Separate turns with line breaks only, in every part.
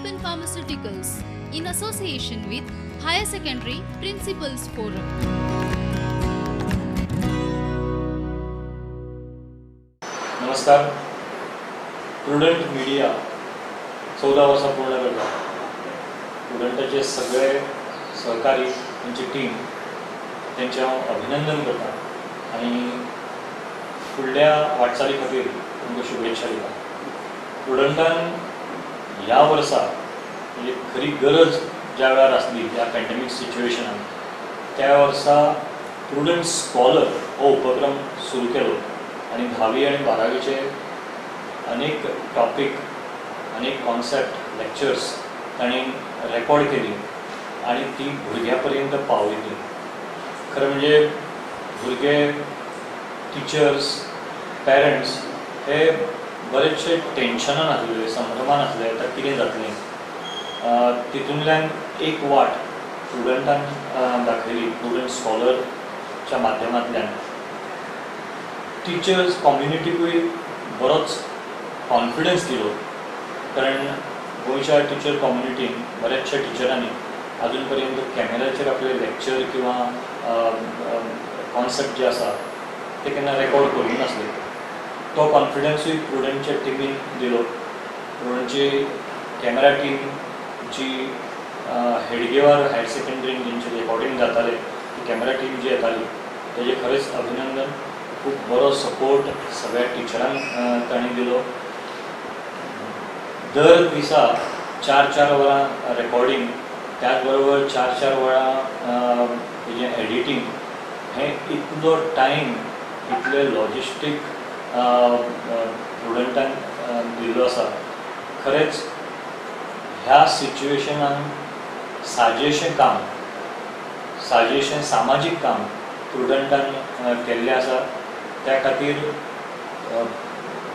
Open Pharmaceuticals in association with Higher Secondary Principals Forum.
नमस्कार. Prudent media 14 वर्षां पूर्ण करता. प्रुडंटाचे सगळे सहकारी त्यांची टीम त्यांचे हांव अभिनंदन करता आणि फुडल्या वाटचाली खातीर तुमकां शुभेच्छा दिता. प्रुडंटान ह्या वर्सा म्हणजे खरी गरज ज्या वेळार आसली त्या पॅन्डेमीक सिच्युएशनान त्या वर्सा प्रुडंट स्कॉलर हो उपक्रम सुरू केलो आणि 10वी आणि 12वीचे अनेक टॉपिक अनेक कॉन्सेप्ट लेक्चर्स तांणी रेकॉर्ड केली आणि ती भुरग्यां पर्यंत पावयली. खरें म्हणजे भुरगे टिचर्स पेरंट्स हे बरेचशे टेन्शनान आसले, संभ्रमान आसले आतां कितें जातलें. तितूंतल्यान एक वाट प्रुडंटान दाखयली प्रुडंट स्कॉलरच्या माध्यमांतल्यान. टिचर्स कम्युनिटीकूय बरोच कॉन्फिडन्स दिलो, कारण गोंयच्या टिचर कम्युनिटीन बऱ्याचशा टिचरांनी अजून पर्यंत कॅमेराचेर आपले लेक्चर किंवा कॉन्सेप्ट जे आसा ते केन्ना रेकॉर्ड करूंक नासले. तो कॉन्फिडन्सूय प्रुडंटच्या टिमीन दिलो. प्रुडंटची कॅमेरा टीम जी हेडगेवार हायर सेकंडरीन जेंचे रेकॉर्डिंग जाताले ती कॅमेरा टीम जी येताली तेजे खरेंच अभिनंदन. खूब बरो सपोर्ट सगळ्या टिचरांक तांणी दिलो. दर दिसा 4-4 वरां रेकॉर्डिंग, त्याच बरोबर 4-4 वरां तेजें एडिटींग. हें इतलो टायम इतले लॉजिस्टीक प्रुडंटान दिल्लो आसा. खरेंच ह्या सिच्युएशनान साजेशें काम, साजेशें सामाजीक काम प्रुडंटान केल्लें आसा. त्या खातीर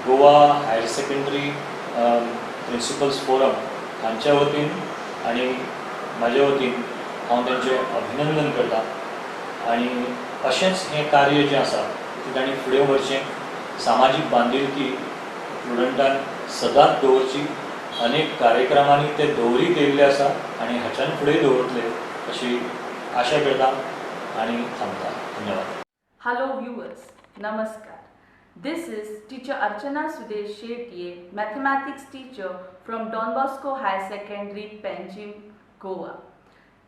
Goa higher secondary principals forum हांच्या वतीन आनी म्हाज्या वतीन हांव तेंचें अभिनंदन करता. आनी अशेंच हें कार्य जें आसा तें तांणी फुडें व्हरचें. सामाजीक बांदिलकी प्रुडंटान सदांच दवरची. अनेक कार्यक्रमांनी ते दवरीत येयल्ले आसा आनी हाच्यान फुडें दवरतले अशी आशा करता आनी थांबता. धन्यवाद.
Hello viewers, Namaskar. This is teacher Archana Sudesh Shetye, mathematics teacher from Don Bosco High Secondary, Panjim, Goa.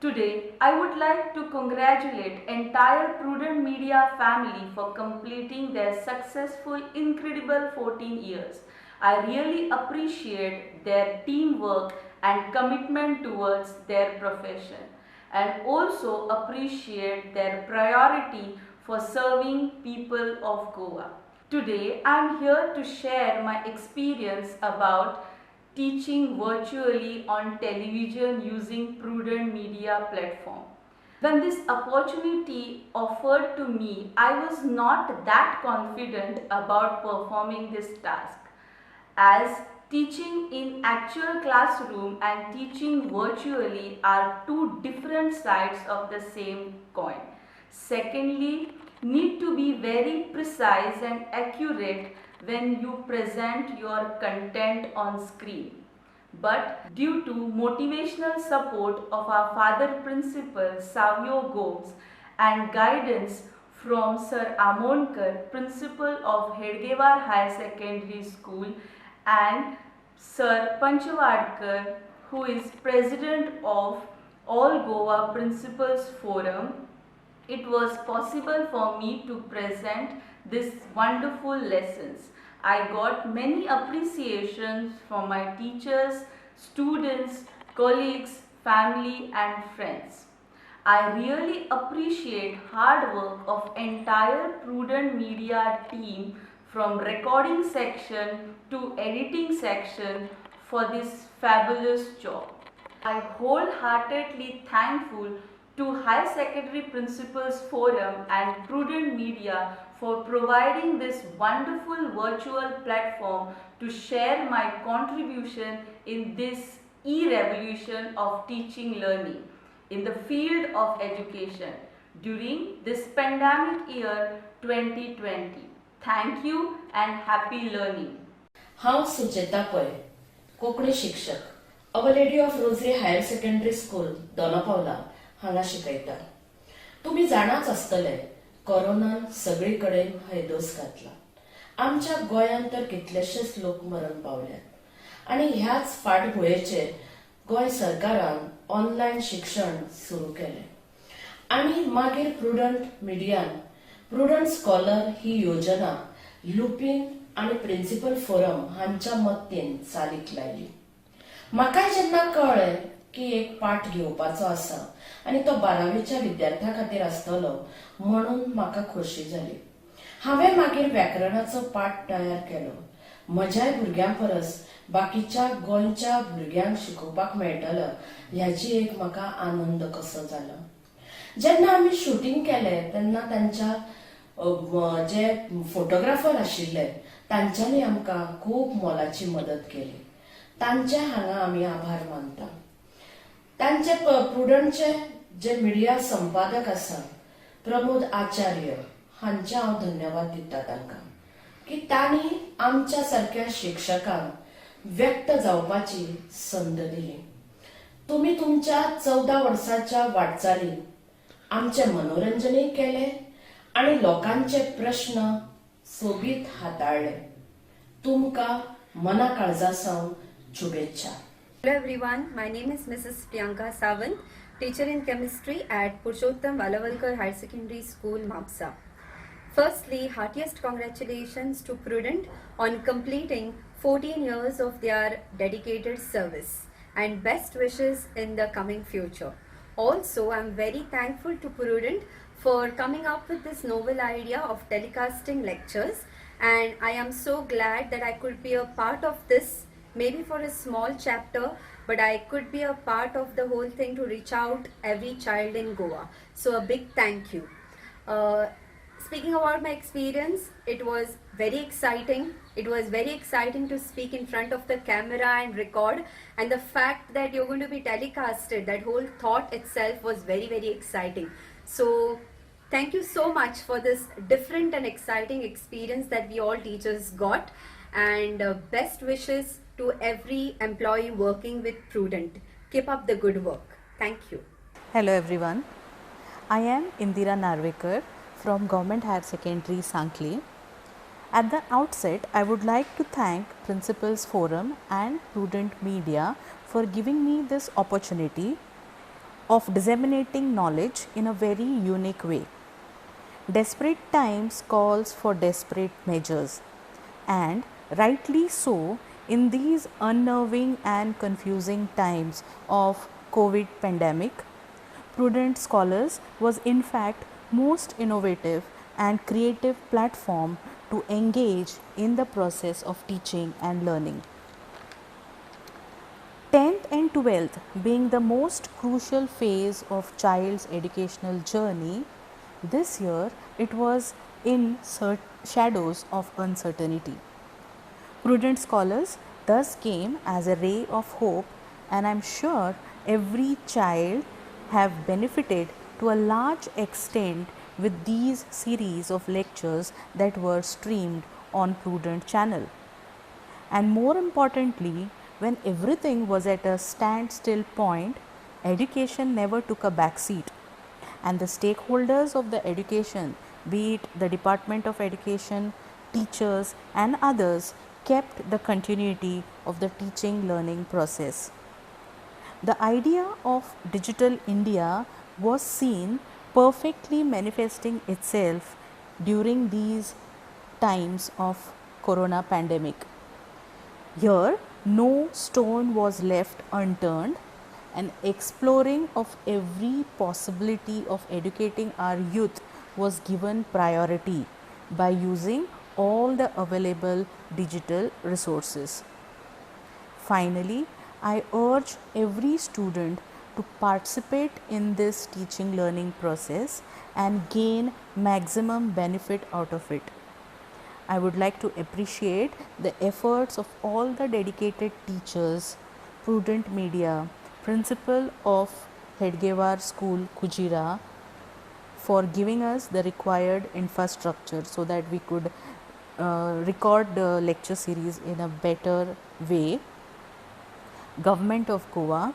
Today, I would like to congratulate entire Prudent Media family for completing their successful, incredible 14 years. I really appreciate their teamwork and commitment towards their profession, and also appreciate their priority for serving people of Goa. Today, I am here to share my experience about teaching virtually on television using Prudent Media platform. When this opportunity offered to me, I was not that confident about performing this task, as teaching in actual classroom and teaching virtually are two different sides of the same coin. Secondly, need to be very precise and accurate when you present your content on screen. But due to motivational support of our father principal Savio Gomes and guidance from Sir Amonkar, principal of Hedgewar High Secondary School, and Sir Panchavadkar, who is president of All Goa Principals Forum, it was possible for me to present this wonderful lessons. I got many appreciations from my teachers, students, colleagues, family and friends. I really appreciate hard work of entire Prudent Media team from recording section to editing section for this fabulous job. I wholeheartedly thankful to High Secondary Principals Forum and Prudent Media for providing this wonderful virtual platform to share my contribution in this e-revolution of teaching learning in the field of education during this pandemic year 2020. Thank you and happy learning.
हांव सुचेता पै, कोंकणी शिक्षक, Our Lady of Rosary higher secondary school Donapaula हांगा शिकयता. तुम्ही जाणाच आसतले कोरोनान सगळीकडेन हैदोस घातला. आमच्या गोंयांत तर कितलेशेच लोक मरण पावल्यात आणि ह्याच फाटभुंयेचेर गोंय सरकारान ऑनलायन शिक्षण सुरू केले आणि मागीर प्रुडंट मिडियान प्रुडंट स्कॉलर ही योजना लुपीन आणि प्रिन्सिपल फोरम हांच्या मदतीन चालीक लायली. म्हाकाय जेन्ना कळ्ळें की एक पाठ घेवपाचो आसा आनी तो 12वीच्या विद्यार्थ्यां खातीर आसतलो म्हणून म्हाका खोशी जाली. हांवें मागीर व्याकरणाचो पाठ तयार केलो. म्हज्याय भुरग्यां परस बाकीच्या गोंयच्या भुरग्यांक शिकोवपाक मेळटलं ह्याची एक म्हाका आनंद कसो जालो. जेन्ना आमी शूटिंग केलें तेन्ना तांच्या जे फोटोग्राफर आशिल्ले तांच्यांनी आमकां खूब मोलाची मदत केली. तांचे हांगा आमी आभार मानता. तांचे प्रुडंटचे जे मिडिया संपादक आसा प्रमोद आचार्य हांचे हांव धन्यवाद दिता तांकां की तांणी आमच्या सारक्या शिक्षकांक व्यक्त जावपाची संद दिली. तुम्ही तुमच्या 14 वर्साच्या वाटचालीन आमचे मनोरंजनय केले आणि लोकांचे प्रश्न सोबीत हाताळले. तुमकां मना काळजासावन शुभेच्छा.
Hello everyone, my name is Mrs. Priyanka Sawant, teacher in chemistry at Purushottam Valavalkar Higher Secondary School, Mapsa. Firstly, heartiest congratulations to Prudent on completing 14 years of their dedicated service and best wishes in the coming future. Also, I'm very thankful to Prudent for coming up with this novel idea of telecasting lectures, and I am so glad that I could be a part of this, maybe for a small chapter, but I could be a part of the whole thing to reach out every child in Goa. So a big thank you. Speaking about my experience, it was very exciting. It was very exciting to speak in front of the camera and record, and the fact that you're going to be telecasted, that whole thought itself was very, very exciting. So thank you so much for this different and exciting experience that we all teachers got, and best wishes to every employee working with Prudent. Keep up the good work. Thank you.
Hello everyone, I am Indira Narvekar from Government Higher Secondary Sankli. At the outset, I would like to thank Principals Forum and Prudent Media for giving me this opportunity of disseminating knowledge in a very unique way. Desperate times calls for desperate measures, and rightly so in these unnerving and confusing times of COVID pandemic. Prudent Scholars was in fact most innovative and creative platform to engage in the process of teaching and learning. 10th and 12th being the most crucial phase of child's educational journey, this year it was in shadows of uncertainty. Prudent Scholars thus came as a ray of hope, and I'm sure every child have benefited to a large extent with these series of lectures that were streamed on Prudent channel. And more importantly, when everything was at a standstill point, education never took a back seat, and the stakeholders of the education, be it the Department of Education, teachers and others, kept the continuity of the teaching learning process. The idea of digital India was seen perfectly manifesting itself during these times of corona pandemic. Here no stone was left unturned, and exploring of every possibility of educating our youth was given priority by using all the available digital resources. Finally, I urge every student to participate in this teaching learning process and gain maximum benefit out of it. I would like to appreciate the efforts of all the dedicated teachers, Prudent Media, Principal of Hedgewar School, Kujira, for giving us the required infrastructure so that we could record the lecture series in a better way. Government of Goa,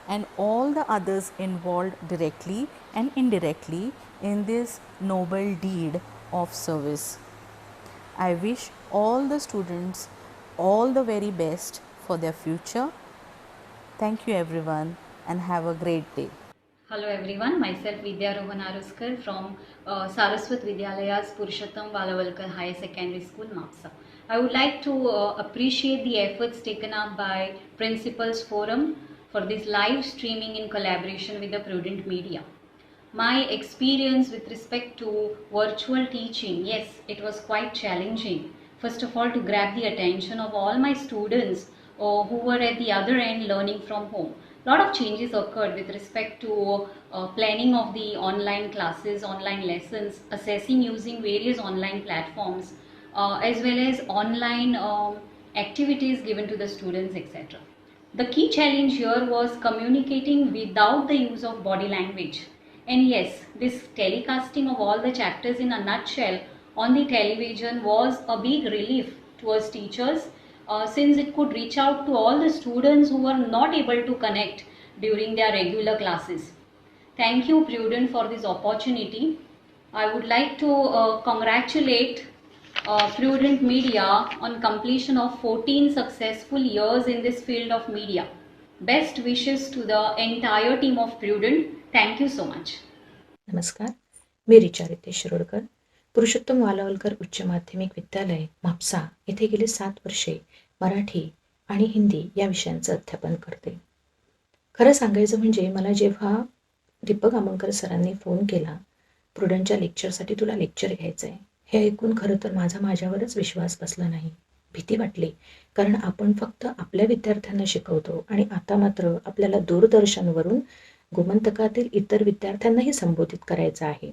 and all the others involved directly and indirectly in this noble deed of service. I wish all the students all the very best for their future. Thank you everyone and have a great day.
Hello everyone, myself Vidya Rohan Aruskar from Saraswat Vidyalayas Purushottam Valavalkar Higher Secondary School, Mapsa. I would like to appreciate the efforts taken up by Principals Forum for this live streaming in collaboration with the Prudent Media. My experience with respect to virtual teaching, yes, it was quite challenging. First of all, to grab the attention of all my students who were at the other end learning from home. A lot of changes occurred with respect to planning of the online classes, online lessons, assessing using various online platforms, as well as online activities given to the students, etc. The key challenge here was communicating without the use of body language. And yes, this telecasting of all the chapters in a nutshell on the television was a big relief to us teachers, since it could reach out to all the students who were not able to connect during their regular classes. Thank you, Prudent, for this opportunity. I would like to congratulate Prudent Media on completion of 14 successful years in this field of media. Best wishes to the entire team of Prudent. Thank you so much.
नमस्कार, मी रिचा रितेश शिरोडकर, पुरुषोत्तम वालावलकर उच्च माध्यमिक विद्यालय म्हापसा येथे गेली 7 वर्षे मराठी आणि हिंदी या विषयांचं अध्यापन करते. खरं सांगायचं म्हणजे मला जेव्हा दीपक आमोणकर सरांनी फोन केला, प्रुडंटच्या लेक्चरसाठी तुला लेक्चर घ्यायचं आहे, हे ऐकून खरं तर माझ्यावरच विश्वास बसला नाही. भीती वाटली, कारण आपण फक्त आपल्या विद्यार्थ्यांना शिकवतो आणि आता मात्र आपल्याला दूरदर्शनवरून गोमंतकातील इतर विद्यार्थ्यांनाही संबोधित करायचं आहे.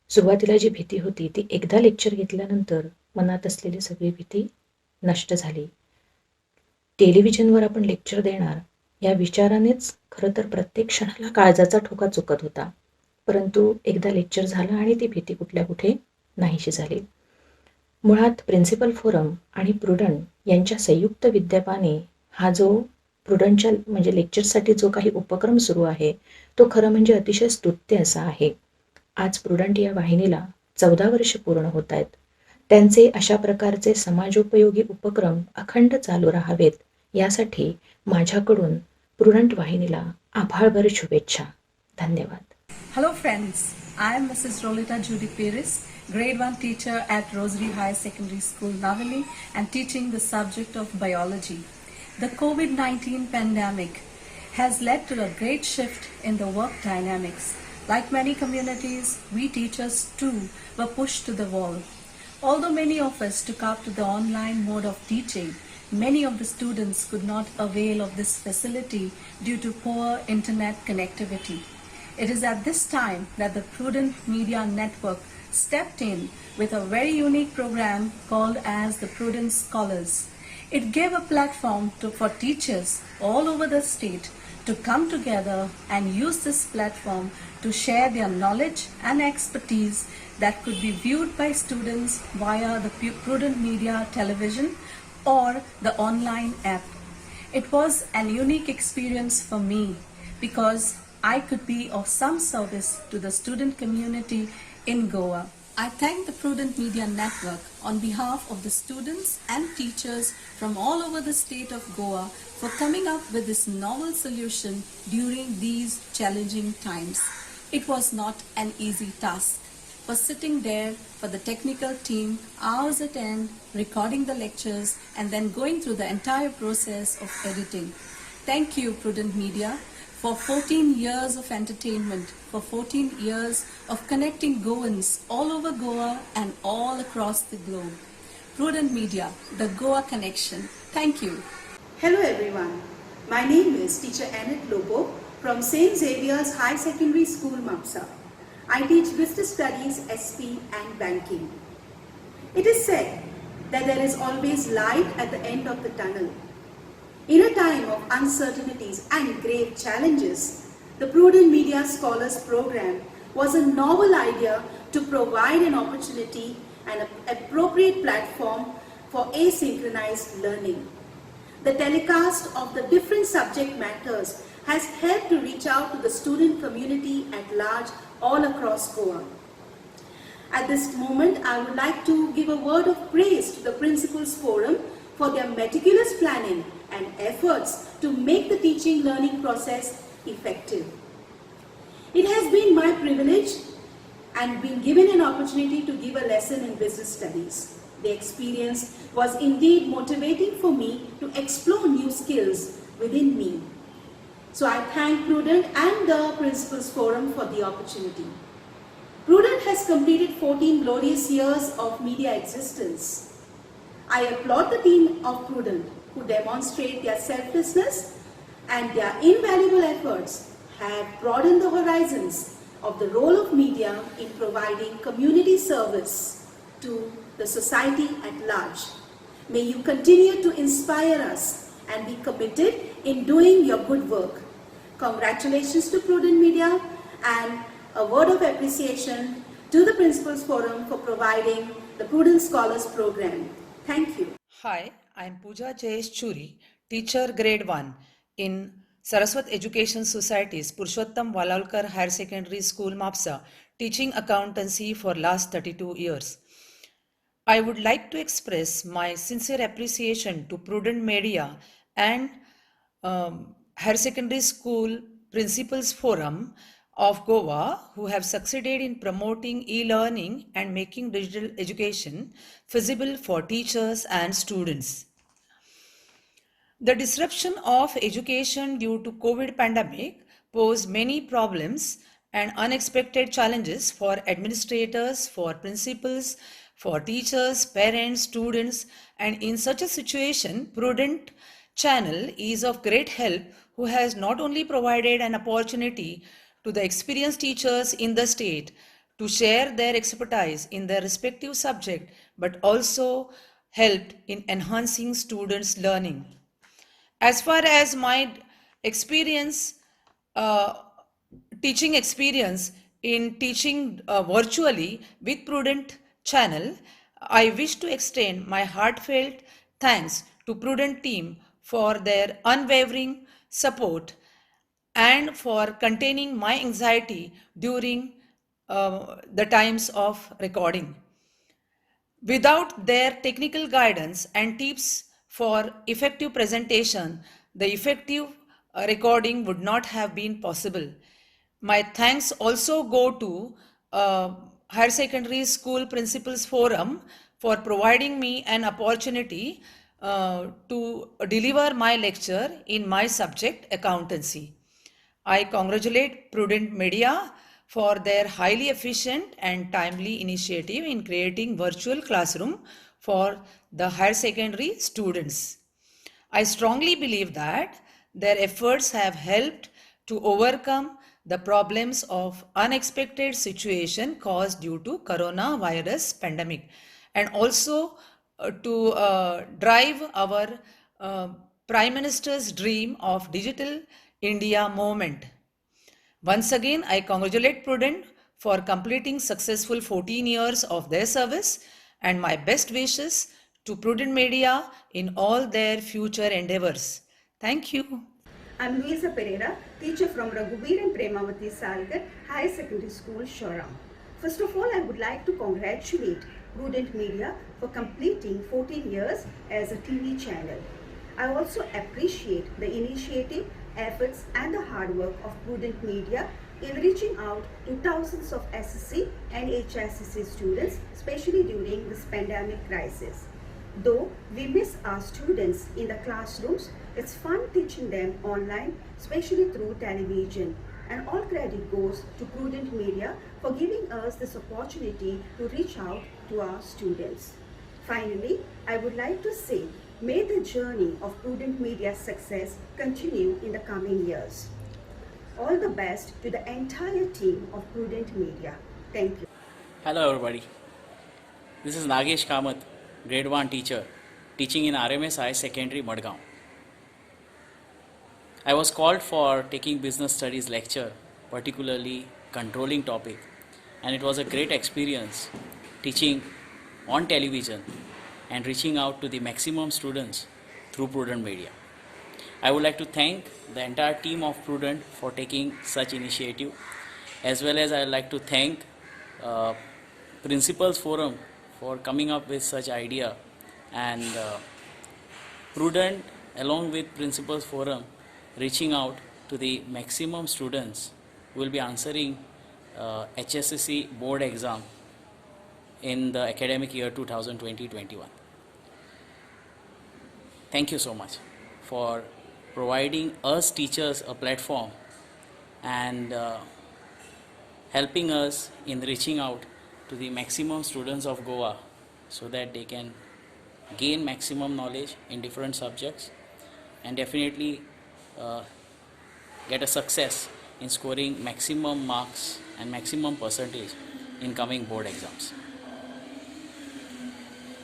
सुरुवातीला जी भीती होती ती एकदा लेक्चर घेतल्यानंतर मनात असलेली सगळी भीती नष्ट झाली. टेलिव्हिजनवर आपण लेक्चर देणार या विचारानेच खरं तर प्रत्येक क्षणाला काळजाचा ठोका चुकत होता. परंतु एकदा लेक्चर झालं आणि ती भीती कुठल्या कुठे नाहीशी झाली. मुळात प्रिन्सिपल फोरम आणि प्रुडंट यांच्या संयुक्त विद्यमाने हा जो प्रुडंटच्या म्हणजे लेक्चरसाठी जो काही उपक्रम सुरू आहे तो खरं म्हणजे अतिशय स्तुत्य असा आहे. आज प्रुडंट या वाहिनीला 14 वर्ष पूर्ण होत आहेत. त्यांचे अशा प्रकारचे समाजोपयोगी उपक्रम अखंड चालू राहावेत यासाठी माझ्याकडून प्रुडंट वाहिनीला आभाळभर शुभेच्छा. धन्यवाद.
Hello friends, I am Mrs. Rolita Judy Perez, grade 1 teacher at Rosary High Secondary School, Navali, and teaching the subject of biology. The COVID-19 pandemic has led to a great shift in the work dynamics. Like many communities, we teachers too were pushed to the wall. Although many of us took up to the online mode of teaching, many of the students could not avail of this facility due to poor internet connectivity. It is at this time that the Prudent Media Network stepped in with a very unique program called as the Prudent Scholars. It gave a platform for teachers all over the state to come together and use this platform to share their knowledge and expertise that could be viewed by students via the Prudent Media television or the online app. It was an unique experience for me because I could be of some service to the student community in Goa. I thank the Prudent Media Network on behalf of the students and teachers from all over the state of Goa for coming up with this novel solution during these challenging times. It was not an easy task. For sitting there for the technical team, hours at end, recording the lectures and then going through the entire process of editing. Thank you, Prudent Media, for 14 years of entertainment, for 14 years of connecting Goans all over Goa and all across the globe. Prudent Media, the Goa connection. Thank you.
Hello everyone. My name is teacher Annette Lobo from St. Xavier's High Secondary School, Mapsa. I teach business studies, SP and banking. It is said that there is always light at the end of the tunnel. In a time of uncertainties and grave challenges, the Prudent Media Scholars program was a novel idea to provide an opportunity and an appropriate platform for asynchronized learning. The telecast of the different subject matters has helped to reach out to the student community at large all across Goa. At this moment, I would like to give a word of praise to the Principals Forum for their meticulous planning and efforts to make the teaching learning process effective. It has been my privilege and been given an opportunity to give a lesson in business studies. The experience was indeed motivating for me to explore new skills within me. So I thank Prudent and the Principals Forum for the opportunity. Prudent has completed 14 glorious years of media existence. I applaud the team of Prudent who demonstrate their selflessness and their invaluable efforts have broadened the horizons of the role of media in providing community service to the society at large. May you continue to inspire us and be committed in doing your good work. Congratulations to Prudent Media and a word of appreciation to the Principals Forum for providing the Prudent Scholars program. Thank you.
Hi, I am Pooja Jayesh Churi, teacher grade 1 in Saraswat Education Society's Purushottam Valalkar Higher Secondary School Mapsa, teaching accountancy for last 32 years. I would like to express my sincere appreciation to Prudent Media and Higher Secondary School Principals Forum of Goa who have succeeded in promoting e-learning and making digital education feasible for teachers and students. The disruption of education due to COVID pandemic posed many problems and unexpected challenges for administrators, for principals, for teachers, parents, students, and in such a situation, Prudent Channel is of great help who has not only provided an opportunity to the experienced teachers in the state to share their expertise in their respective subject, but also helped in enhancing students' learning. As far as my experience, teaching experience in teaching virtually with Prudent Channel, I wish to extend my heartfelt thanks to Prudent team for their unwavering support and for containing my anxiety during the times of recording. Without their technical guidance and tips for effective presentation, the effective recording would not have been possible. My thanks also go to Higher Secondary School Principals Forum for providing me an opportunity to deliver my lecture in my subject accountancy. I congratulate Prudent Media for their highly efficient and timely initiative in creating virtual classroom for the higher secondary students. I strongly believe that their efforts have helped to overcome the problems of unexpected situation caused due to coronavirus pandemic and also to drive our Prime Minister's dream of Digital India movement. Once again, I congratulate Prudent for completing successful 14 years of their service and my best wishes to Prudent Media in all their future endeavors. Thank you.
I'm Luisa Pereira, teacher from Raghuveer and Premavati Salgar Higher Secondary School, Shoram. First of all, I would like to congratulate Prudent Media for completing 14 years as a TV channel. I also appreciate the initiative, efforts and the hard work of Prudent Media in reaching out to thousands of SSC and HSCC students, especially during this pandemic crisis. Though we miss our students in the classrooms, it's fun teaching them online, especially through television. And all credit goes to Prudent Media for giving us this opportunity to reach out to our students. Finally, I would like to say, may the journey of Prudent Media's success continue in the coming years. All the best to the entire team of Prudent Media. Thank you.
Hello everybody. This is Nagesh Kamath, grade 1 teacher, teaching in RMS High Secondary, Madgaon. I was called for taking business studies lecture, particularly controlling topic, and it was a great experience teaching on television and reaching out to the maximum students through Prudent Media. I would like to thank the entire team of Prudent for taking such initiative, as well as I would like to thank Principals Forum for coming up with such idea, and Prudent along with Principals Forum reaching out to the maximum students who will be answering HSSC board exam in the academic year 2020-21. Thank you so much for providing us teachers a platform and helping us in reaching out to the maximum students of Goa so that they can gain maximum knowledge in different subjects and definitely get a success in scoring maximum marks and maximum percentage in coming board exams.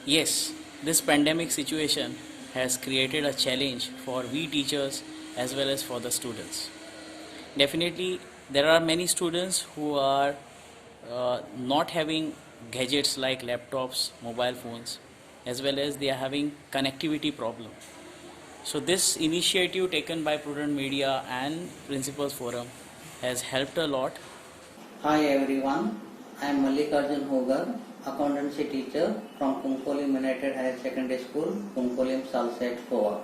Yes, this pandemic situation has created a challenge for we teachers as well as for the students. Definitely, there are many students who are not having gadgets like laptops, mobile phones, as well as they are having connectivity problem. So this initiative taken by Prudent Media and Principals Forum has helped a lot.
Hi everyone, I am Mallikarjun Hogar, accountancy teacher from Konkolim United Higher Secondary School, Konkolim, Salsette, Goa.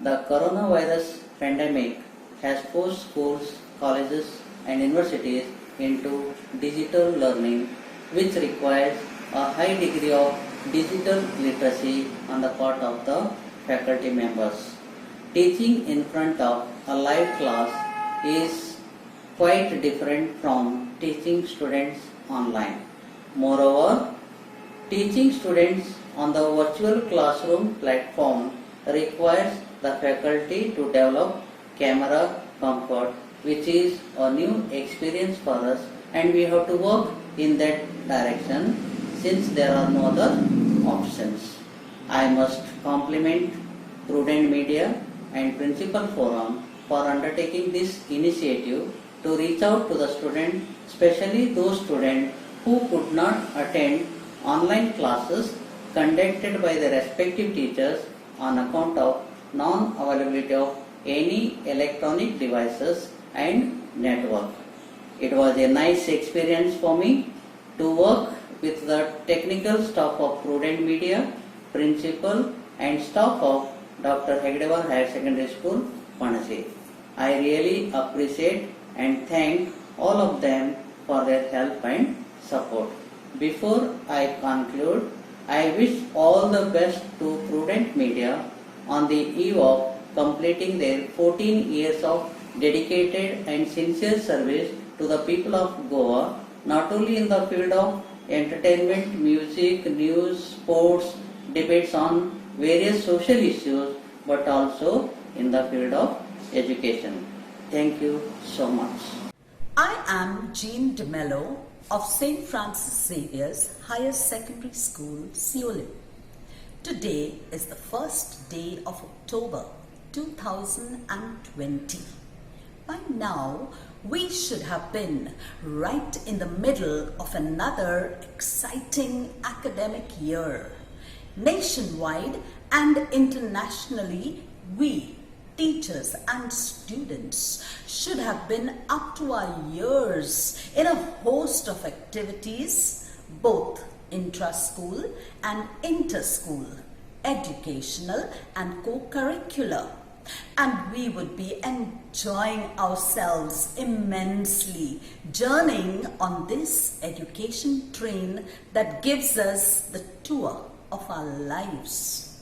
The coronavirus pandemic has forced schools, colleges and universities into digital learning, which requires a high degree of digital literacy on the part of the faculty members. Teaching in front of a live class is quite different from teaching students online. Moreover, teaching students on the virtual classroom platform requires the faculty to develop camera comfort, which is a new experience for us, and we have to work in that direction since there are no other options. I must compliment Prudent Media and Principal Forum for undertaking this initiative to reach out to the students, especially those students who could not attend online classes conducted by their respective teachers on account of non-availability of any electronic devices and network. It was a nice experience for me to work with the technical staff of Prudent Media, principal and staff of Dr. Hegdewar Higher Secondary School, Panasi. I really appreciate and thank all of them for their help and support. Before I conclude, I wish all the best to Prudent Media on the eve of completing their 14 years of dedicated and sincere service to the people of Goa, not only in the field of entertainment, music, news, sports, debates on various social issues, but also in the field of education. Thank you so much.
I am Jean DeMello of St. Francis Xavier's Higher Secondary School, Seoul. Today is the first day of October 2020. By now, we should have been right in the middle of another exciting academic year. Nationwide and internationally, we, teachers and students, should have been up to our ears in a host of activities, both intra-school and inter-school, educational and co-curricular. And we would be enjoying ourselves immensely, journeying on this education train that gives us the tour of our lives.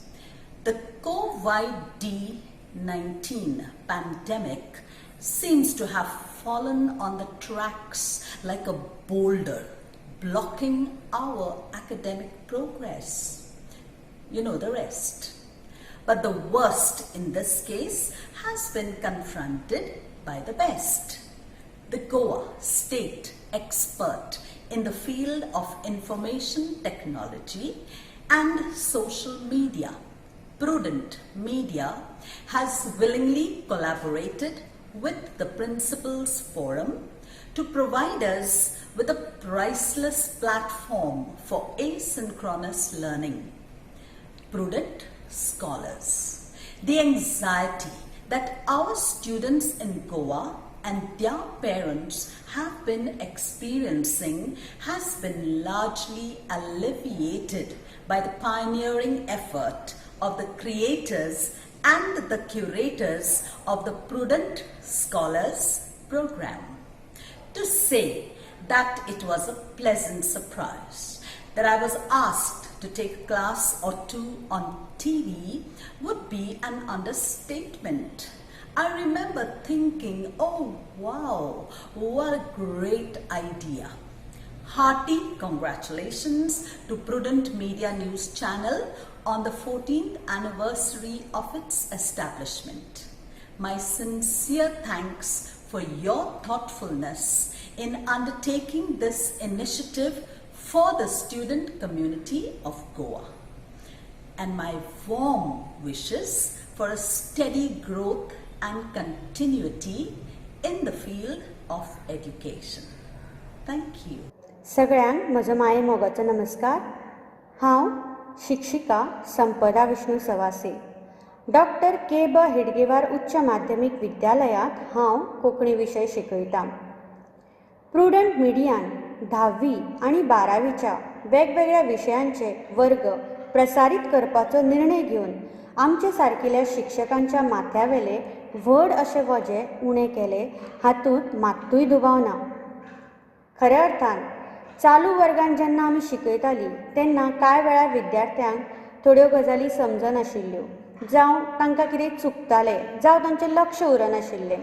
The COVID-19 pandemic seems to have fallen on the tracks like a boulder, blocking our academic progress. You know the rest. But the worst in this case has been confronted by the best. The Goa State expert in the field of information technology and social media, Prudent Media, has willingly collaborated with the Principals Forum to provide us with a priceless platform for asynchronous learning. Prudent Scholars. The anxiety that our students in Goa and their parents have been experiencing has been largely alleviated by the pioneering effort of the creators and the curators of the Prudent Scholars program. To say that it was a pleasant surprise that I was asked to take a class or two on TV would be an understatement. I remember thinking, oh wow, what a great idea. Hearty congratulations to Prudent Media News Channel on the 14th anniversary of its establishment. My sincere thanks for your thoughtfulness in undertaking this initiative for the student community of Goa. And my warm wishes for a steady growth and continuity in the field of education. Thank you.
सगळ्यांक म्हजो माये मोगाचो नमस्कार. हांव शिक्षिका संपदा Vishnu सवासे. Doctor के ब हेडगेवार उच्च माध्यमीक विद्यालयांत हांव कोंकणी विशय शिकयतां. प्रुडंट मिडियान 10वी आनी 12वीच्या वेगवेगळ्या विशयांचे वर्ग प्रसारीत करपाचो निर्णय घेवन आमचे सारकिल्या शिक्षकांच्या माथ्यावेले व्हड अशें वजें उणें केलें हातूंत मात्तूय दुबाव ना. खऱ्या अर्थान चालू वर्गांत जेन्ना आमी शिकयतालीं तेन्ना कांय वेळार विद्यार्थ्यांक थोड्यो गजाली समजनाशिल्ल्यो, जावं तांकां कितें चुकतालें, जावं तांचें लक्ष उरनाशिल्लें.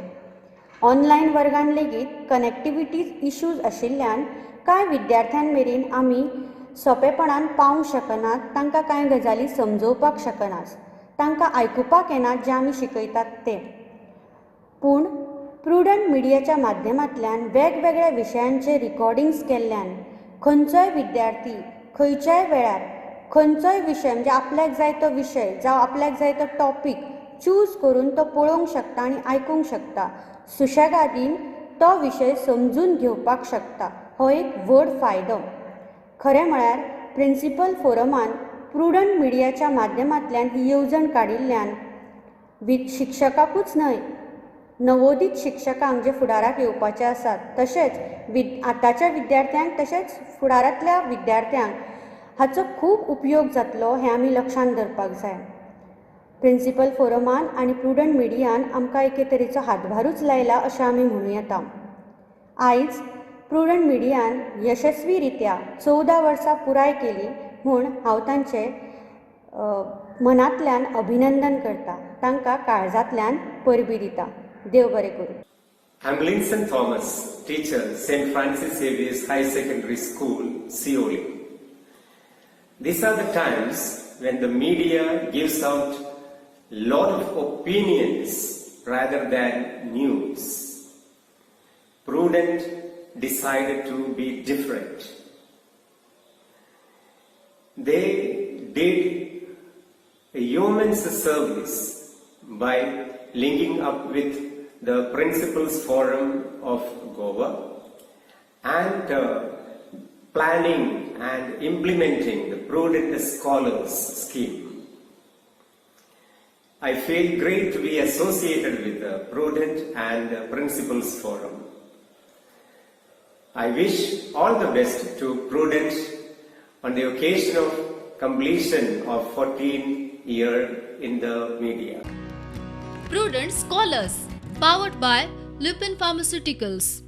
ऑनलायन वर्गांत लेगीत कनेक्टिविटी इश्यूज आशिल्ल्यान कांय विद्यार्थ्यां मेरेन आमी सोंपेपणान पावंक शकनात, तांकां कांय गजाली समजोवपाक शकनात, तांकां आयकुपाक येनात जें आमी शिकयतात तें. पूण प्रुडंट मिडियाच्या माध्यमांतल्यान वेगवेगळ्या विशयांचे रिकॉर्डिंग्स केल्ल्यान खंयचोय विद्यार्थी खंयच्याय वेळार खंयचोय विशय म्हणजे आपल्याक जाय तो विशय जावं आपल्याक जाय तो टॉपीक चूज करून तो पळोवंक शकता आनी आयकूंक शकता. सुशेगादीन तो विशय समजून घेवपाक शकता. हो एक व्हड फायदो. खरें म्हळ्यार प्रिंसिपल फोरमान प्रुडंट मिडियाच्या माध्यमांतल्यान ही येवजण काडिल्ल्यान शिक्षकाकूच न्हय, नवोदीत शिक्षकांक जे फुडाराक येवपाचे आसात तशेंच आतांच्या विद्यार्थ्यांक तशेंच फुडारांतल्या विद्यार्थ्यांक हाचो खूब उपयोग जातलो हें आमी लक्षांत दवरपाक जाय. प्रिंसिपल फोरमान आनी प्रुडंट मिडियान आमकां एके तरेचो हातभारूच लायला अशें आमी म्हणूं येता. आयज प्रुडंट मिडियान यशस्वी रित्या 14 वर्सां पुराय केली म्हूण हांव तांचें मनांतल्यान अभिनंदन करता. तांकां काळजांतल्यान परबी दिता. देव बरें करूं.
I'm Linson Thomas, teacher, St. Francis Xavier's High Secondary School, Seoli. These are the times when the media gives out lot of opinions rather than news. Prudent decided to be different. They did a yeoman's service by linking up with the Principals Forum of Goa and planning and implementing the Prudent Scholars scheme. I feel great to be associated with the Prudent and Principals Forum. I wish all the best to Prudent on the occasion of completion of 14 years in the media.
Prudent Scholars, powered by Lupin Pharmaceuticals.